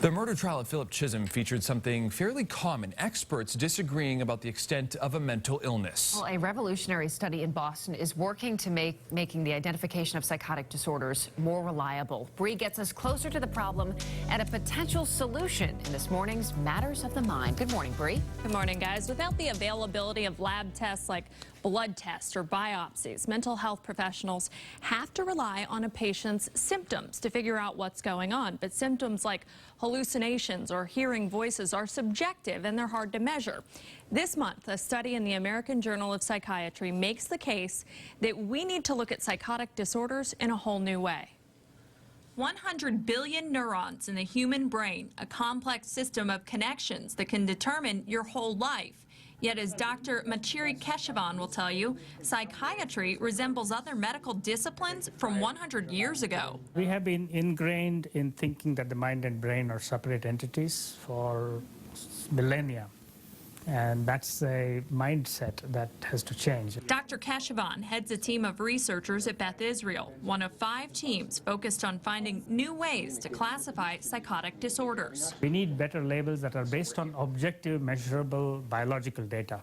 The murder trial of Philip Chisholm featured something fairly common, experts disagreeing about the extent of a mental illness. Well, a revolutionary study in Boston is working to making the identification of psychotic disorders more reliable. Bree gets us closer to the problem and a potential solution in this morning's Matters of the Mind. Good morning, Bree. Good morning, guys. Without the availability of lab tests like blood tests or biopsies, mental health professionals have to rely on a patient's symptoms to figure out what's going on. But symptoms like hallucinations or hearing voices are subjective and they're hard to measure. This month, a study in the American Journal of Psychiatry makes the case that we need to look at psychotic disorders in a whole new way. 100 billion neurons in the human brain, a complex system of connections that can determine your whole life. Yet, as Dr. Keshavan will tell you, psychiatry resembles other medical disciplines from 100 years ago. We have been ingrained in thinking that the mind and brain are separate entities for millennia. And that's a mindset that has to change. Dr. Keshavan heads a team of researchers at Beth Israel, one of 5 teams focused on finding new ways to classify psychotic disorders. We need better labels that are based on objective, measurable biological data,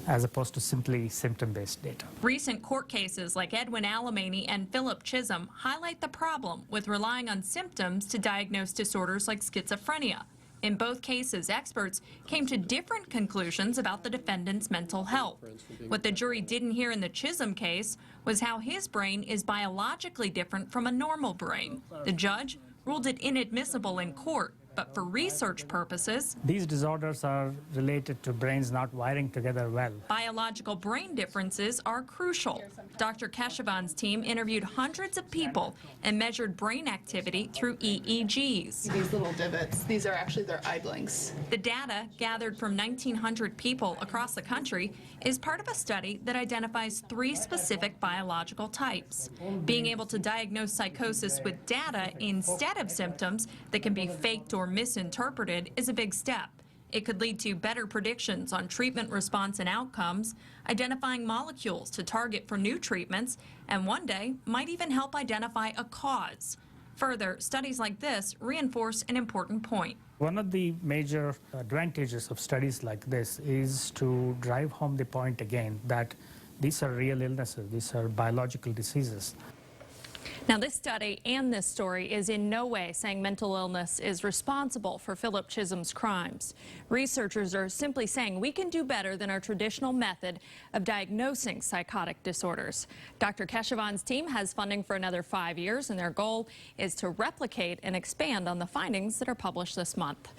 as opposed to simply symptom-based data. Recent court cases like Edwin Alamany and Philip Chisholm highlight the problem with relying on symptoms to diagnose disorders like schizophrenia. In both cases, experts came to different conclusions about the defendant's mental health. What the jury didn't hear in the Chisholm case was how his brain is biologically different from a normal brain. The judge ruled it inadmissible in court, but for research purposes, these disorders are related to brains not wiring together well. Biological brain differences are crucial. Dr. Keshavan's team interviewed hundreds of people and measured brain activity through EEGs. These little divots, these are actually their eye blinks. The data, gathered from 1,900 people across the country, is part of a study that identifies 3 specific biological types. Being able to diagnose psychosis with data instead of symptoms that can be faked or misinterpreted is a big step. It could lead to better predictions on treatment response and outcomes, identifying molecules to target for new treatments, and one day might even help identify a cause. Further, studies like this reinforce an important point. One of the major advantages of studies like this is to drive home the point again that these are real illnesses, these are biological diseases. Now, this study and this story is in no way saying mental illness is responsible for Philip Chisholm's crimes. Researchers are simply saying we can do better than our traditional method of diagnosing psychotic disorders. Dr. Keshavan's team has funding for another 5 years, and their goal is to replicate and expand on the findings that are published this month.